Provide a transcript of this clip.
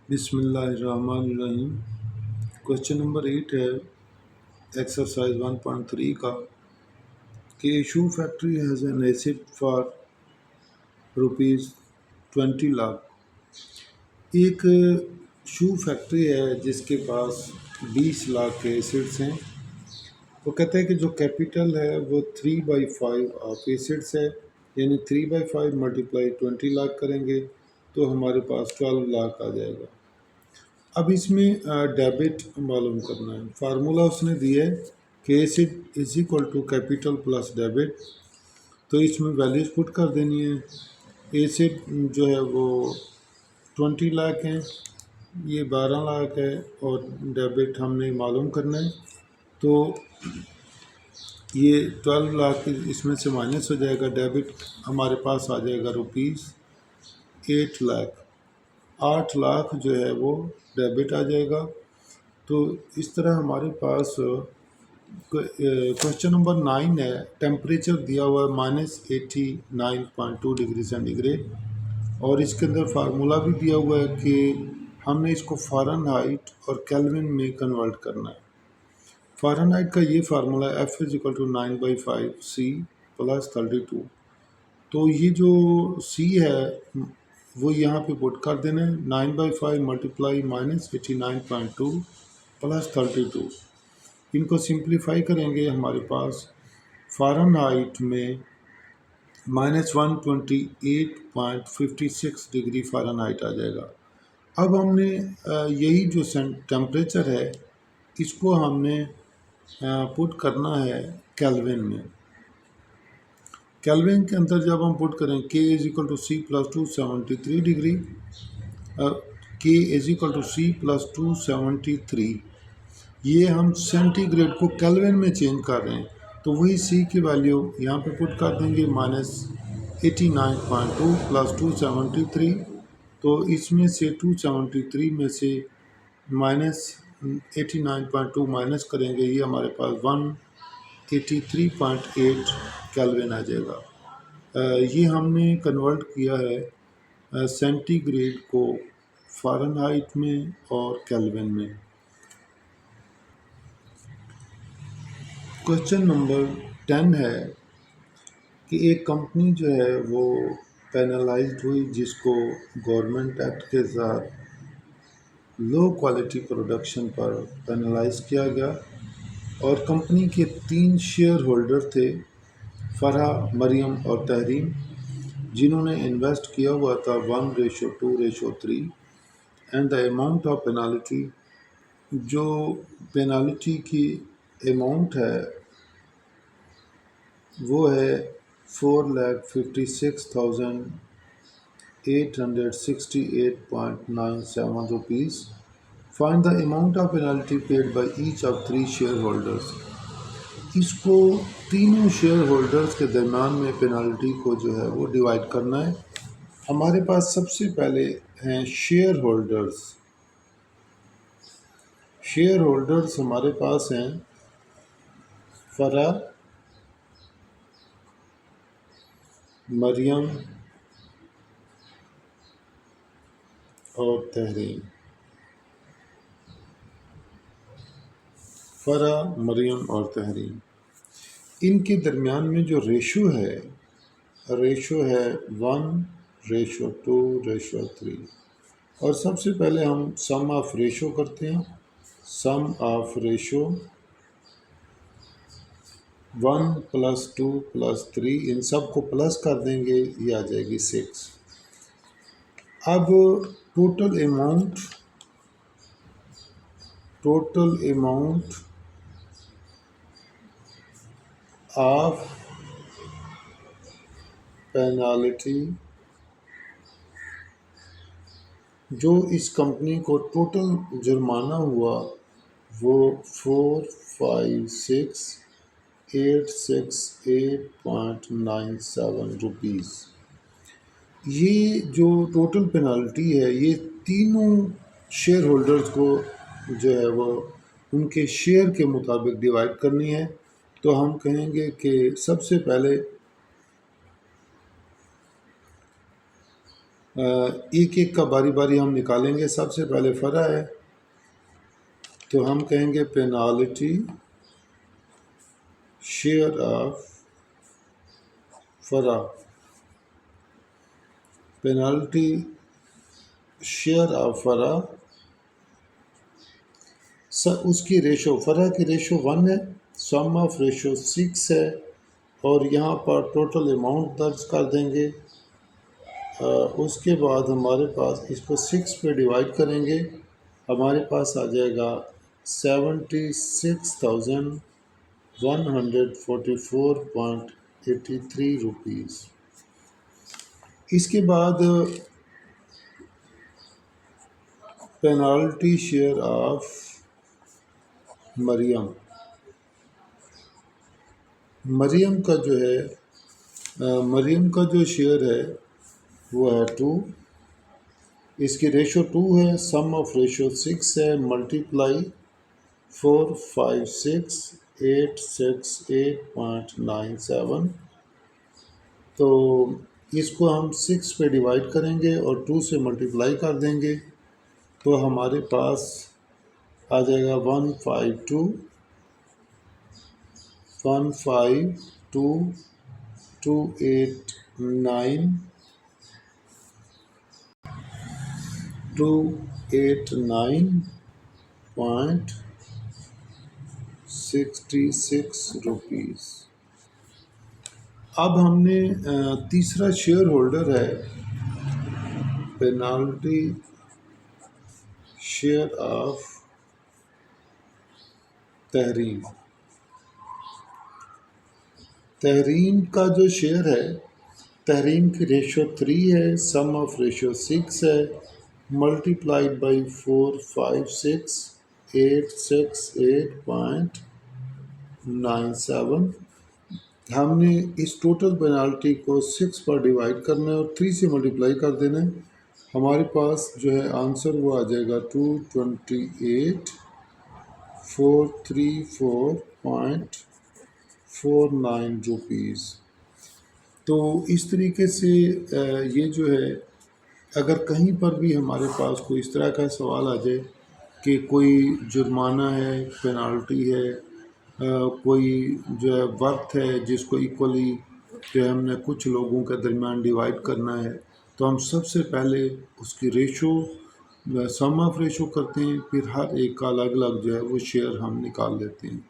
बिस्मिल्लाहिर्रहमानिर्रहीम। Question number 8 है exercise 1.3 का कि shoe factory has an asset for rupees 20 lakh. एक शू फैक्ट्री है जिसके पास 20 लाख के एसिड्स हैं। वो कहते हैं कि जो कैपिटल है वो 3/5 ऑफ एसिड्स है, यानी 3/5 मल्टीप्लाई 20 लाख करेंगे तो हमारे पास 12 लाख आ जाएगा। अब इसमें डेबिट मालूम करना है। फार्मूला उसने दिया है कि acid is equal to capital plus debit, तो इसमें वैल्यूज पुट कर देनी है। एसिड जो है वो 20 लाख है, ये 12 लाख है, और डेबिट हमने मालूम करना है। तो ये 12 लाख इसमें से माइनस हो जाएगा, डेबिट हमारे पास आ जाएगा रुपीज़ 8 लाख। 8 लाख जो है वो डेबिट आ जाएगा। तो इस तरह हमारे पास क्वेश्चन नंबर 9 है। टेम्परेचर दिया हुआ है -89.2 डिग्री सेंटीग्रेड, और इसके अंदर फार्मूला भी दिया हुआ है कि हमने इसको फ़ारेनहाइट और केल्विन में कन्वर्ट करना है। फ़ारेनहाइट का ये formula F is equal to 9/5 C plus 32। तो ये जो C है वो यहाँ पे पुट कर देना है। 9/5 मल्टीप्लाई -89.2 प्लस 32, इनको सिंप्लीफाई करेंगे हमारे पास फ़ारेनहाइट में -128.56 डिग्री फ़ारेनहाइट आ जाएगा। अब हमने यही जो टेम्परेचर है इसको हमने पुट करना है केल्विन में। केल्विन के अंदर जब हम पुट करें K is equal to C plus 273 degree, K is equal to C plus 273, ये हम सेंटीग्रेड को केल्विन में चेंज कर रहे हैं, तो वही C की वैल्यू यहाँ पे पुट कर देंगे -89.2 प्लस 273। तो इसमें से 273 में से -89.2 माइनस करेंगे, ये हमारे पास 183.8 केल्विन आ जाएगा। ये हमने कन्वर्ट किया है सेंटीग्रेड को फ़ारेनहाइट में और केल्विन में। क्वेश्चन नंबर 10 है कि एक कंपनी जो है वो पेनलाइज्ड हुई, जिसको गवर्नमेंट एक्ट के साथ लो क्वालिटी प्रोडक्शन पर पेनलाइज किया गया, और कंपनी के 3 शेयर होल्डर थे, फरहा, मरियम और तहरीम, जिन्होंने इन्वेस्ट किया हुआ था 1:2:3। And the amount of penalty, जो पेनाल्टी की अमाउंट है वो है 4,56,868.97 rupees. Find the amount of penalty paid by each of 3 share holders. इसको तीनों शेयर होल्डर्स के दरमियान में पेनाल्टी को जो है वो डिवाइड करना है। हमारे पास सबसे पहले हैं शेयर होल्डर्स। शेयर होल्डर्स हमारे पास हैं फरा, मरियम और तहरीम। फरा, मरियम और तहरीम, इनके दरमियान में जो रेशो है 1:2:3। और सबसे पहले हम सम ऑफ रेशो करते हैं। सम ऑफ रेशो 1 + 2 + 3, इन सब को प्लस कर देंगे, ये आ जाएगी 6। अब टोटल अमाउंट ऑफ पेनाल्टी, जो इस कंपनी को टोटल जुर्माना हुआ वो 4,56,868.97 रुपीज़। ये जो टोटल पेनाल्टी है ये तीनों शेयर होल्डर्स को जो है वो उनके शेयर के मुताबिक डिवाइड करनी है। तो हम कहेंगे कि सबसे पहले एक एक का बारी बारी हम निकालेंगे। सबसे पहले फ़रा है, तो हम कहेंगे पेनाल्टी शेयर ऑफ फ़रा। पेनाल्टी शेयर ऑफ फ़रा, उसकी रेशो, फ़रा की रेशो 1 है, सम ऑफ रेशो 6 है, और यहाँ पर टोटल अमाउंट दर्ज कर देंगे। उसके बाद हमारे पास इसको 6 पे डिवाइड करेंगे, हमारे पास आ जाएगा 76,144.83 रुपीज़। इसके बाद penalty share of Mariam. Mariam का जो है मरियम का जो शेयर है वो है 2, इसकी रेशो 2 है, सम ऑफ रेशो 6 है, मल्टीप्लाई 456,868.97। तो इसको हम 6 पे डिवाइड करेंगे और 2 से मल्टीप्लाई कर देंगे, तो हमारे पास आ जाएगा 152,289.66 रुपीज़। अब हमने तीसरा शेयर होल्डर है, penalty share of Tehreen. Tehreen का जो शेयर है, तहरीन की रेशो 3 है, सम ऑफ रेशो 6 है, मल्टीप्लाइड बाई 456,868.97। हमने इस टोटल पेनाल्टी को 6 पर डिवाइड करना है और 3 से मल्टीप्लाई कर देना है। हमारे पास जो है आंसर वो आ जाएगा 228,434.49 रुपीज़। तो इस तरीके से ये जो है, अगर कहीं पर भी हमारे पास कोई इस तरह का सवाल आ जाए कि कोई जुर्माना है, पेनाल्टी है, कोई जो है वर्थ है जिसको इक्वली जो है हमने कुछ लोगों के दरमियान डिवाइड करना है, तो हम सबसे पहले उसकी रेशो, सम ऑफ रेशो करते हैं, फिर हर एक का अलग अलग जो है वो शेयर हम निकाल लेते हैं।